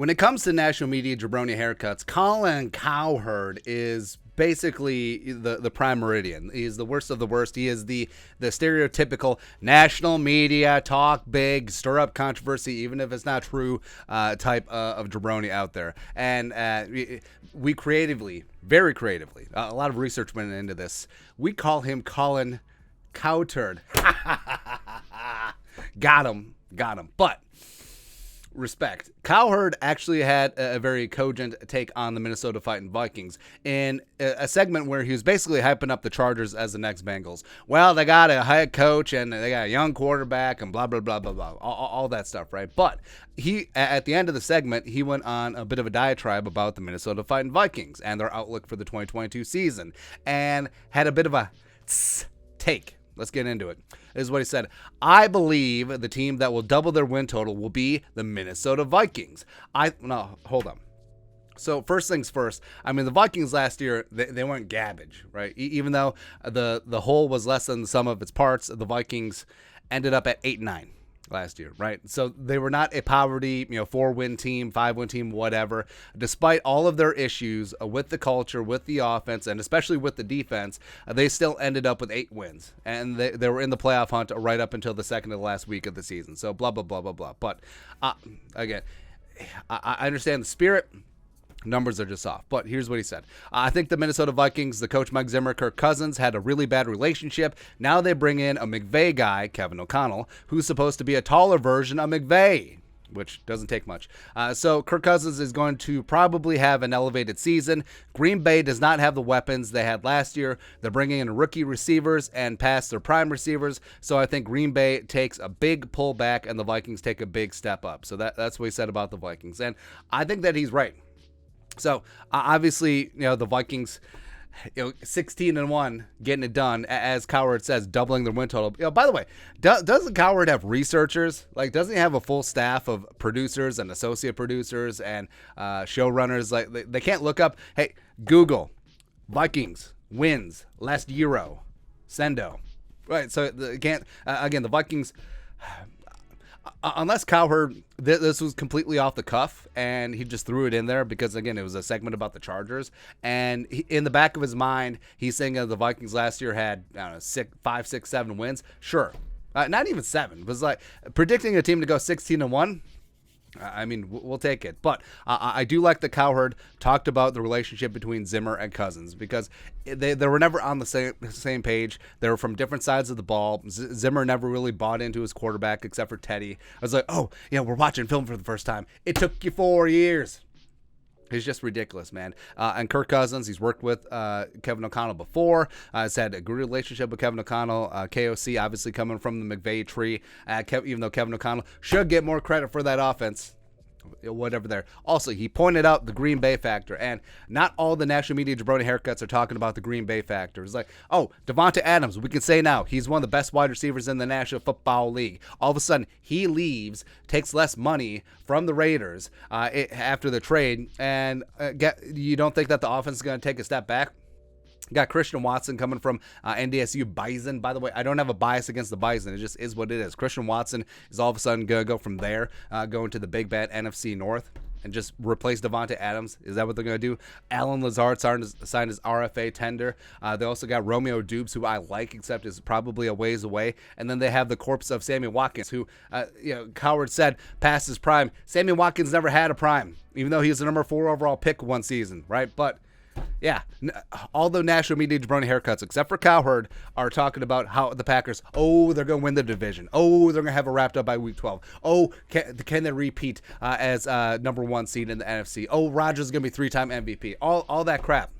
When it comes to national media jabroni haircuts, Colin Cowherd is basically the prime meridian. He's the worst of the worst. He is the stereotypical national media, talk big, stir up controversy, even if it's not true, type of jabroni out there. And we creatively, very creatively, a lot of research went into this. We call him Colin Cowherd. Got him. But respect. Cowherd actually had a very cogent take on the Minnesota Vikings in a segment where he was basically hyping up the Chargers as the next Bengals. Well, they got a head coach and they got a young quarterback and blah, blah, blah, blah, blah, all that stuff, right? But he, at the end of the segment, he went on a bit of a diatribe about the Minnesota Vikings and their outlook for the 2022 season and had a bit of a take. Let's get into it. This is what he said. I believe the team that will double their win total will be the Minnesota Vikings. No, hold on. So first things first, I mean, the Vikings last year, they weren't garbage, right? Even though the whole was less than the sum of its parts, the Vikings ended up at 8-9 last year, right? So they were not a poverty, 4-win team, 5-win team, whatever. Despite all of their issues with the culture, with the offense, and especially with the defense, they still ended up with 8 wins. And they were in the playoff hunt right up until the second to the last week of the season. So blah, blah, blah, blah, blah. But again, I understand the spirit. Numbers are just off. But here's what he said. I think the Minnesota Vikings, the coach Mike Zimmer, Kirk Cousins, had a really bad relationship. Now they bring in a McVay guy, Kevin O'Connell, who's supposed to be a taller version of McVay, which doesn't take much. So Kirk Cousins is going to probably have an elevated season. Green Bay does not have the weapons they had last year. They're bringing in rookie receivers and past their prime receivers. So I think Green Bay takes a big pullback and the Vikings take a big step up. So that's what he said about the Vikings. And I think that he's right. So obviously, the Vikings, 16-1, getting it done, as Cowherd says, doubling their win total. By the way, doesn't Cowherd have researchers? Like, doesn't he have a full staff of producers and associate producers and showrunners? Like, they can't look up, hey, Google, Vikings, wins, last Euro, Sendo. Right, so they can't, again, the Vikings... Unless Cowherd, this was completely off the cuff, and he just threw it in there because, again, it was a segment about the Chargers. And in the back of his mind, he's saying the Vikings last year had, 5, 6, 7 wins. Sure. Not even 7. It was like predicting a team to go 16-1. I mean, we'll take it. But I do like that Cowherd talked about the relationship between Zimmer and Cousins because they were never on the same page. They were from different sides of the ball. Zimmer never really bought into his quarterback except for Teddy. I was like, oh, yeah, we're watching film for the first time. It took you 4 years. He's just ridiculous, man. And Kirk Cousins, he's worked with Kevin O'Connell before. He's had a good relationship with Kevin O'Connell. KOC, obviously coming from the McVay tree, even though Kevin O'Connell should get more credit for that offense. Whatever there. Also, he pointed out the Green Bay factor, and not all the national media jabroni haircuts are talking about the Green Bay factor. It's like, oh, Davante Adams, we can say now he's one of the best wide receivers in the National Football League. All of a sudden, he leaves, takes less money from the Raiders after the trade, and you don't think that the offense is going to take a step back? Got Christian Watson coming from NDSU Bison. By the way, I don't have a bias against the Bison. It just is what it is. Christian Watson is all of a sudden going to go from there, going to the big bad NFC North and just replace Davante Adams. Is that what they're going to do? Alan Lazard signed his RFA tender. They also got Romeo Dubes, who I like, except is probably a ways away. And then they have the corpse of Sammy Watkins, who, Cowherd said, past his prime. Sammy Watkins never had a prime, even though he was the number 4 overall pick one season, right? But yeah, all the national media jabroni haircuts, except for Cowherd, are talking about how the Packers, they're going to win the division. They're going to have it wrapped up by week 12. Can they repeat as number 1 seed in the NFC? Rodgers is going to be 3-time MVP. All that crap.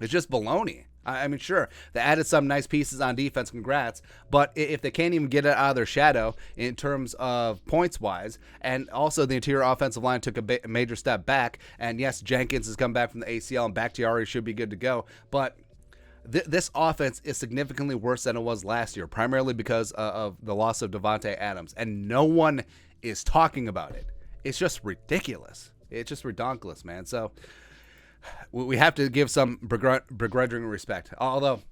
It's just baloney. I mean, sure, they added some nice pieces on defense, congrats, but if they can't even get it out of their shadow in terms of points-wise, and also the interior offensive line took a major step back, and yes, Jenkins has come back from the ACL, and Bakhtiari should be good to go, but this offense is significantly worse than it was last year, primarily because of the loss of Davante Adams, and no one is talking about it. It's just ridiculous. It's just redonkulous, man, so we have to give some begrudging respect. Although,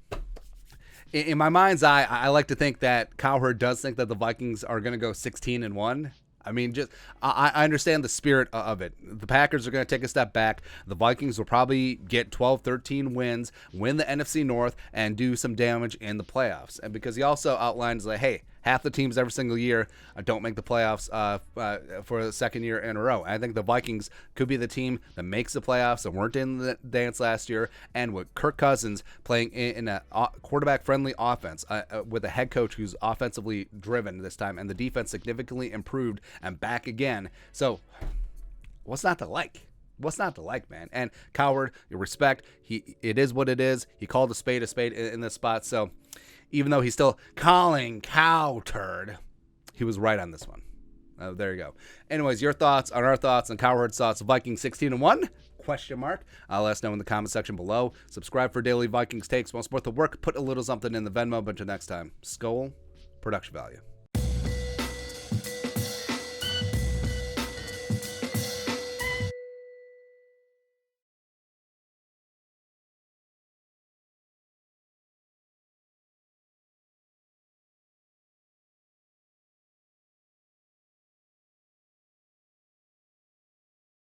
in my mind's eye, I like to think that Cowherd does think that the Vikings are going to go 16-1. I mean, just I understand the spirit of it. The Packers are going to take a step back. The Vikings will probably get 12, 13 wins, win the NFC North, and do some damage in the playoffs. And because he also outlines like, hey, half the teams every single year don't make the playoffs for the second year in a row. And I think the Vikings could be the team that makes the playoffs and weren't in the dance last year. And with Kirk Cousins playing in a quarterback-friendly offense with a head coach who's offensively driven this time, and the defense significantly improved and back again. So what's not to like? What's not to like, man? And Cowherd, your respect. It is what it is. He called a spade in this spot. So even though he's still Colin Cowherd, he was right on this one. There you go. Anyways, your thoughts on our thoughts on Cowherd's thoughts. Vikings 16-1? Question mark. Let us know in the comment section below. Subscribe for daily Vikings takes. Want to support the work? Put a little something in the Venmo. But until next time, Skol, production value.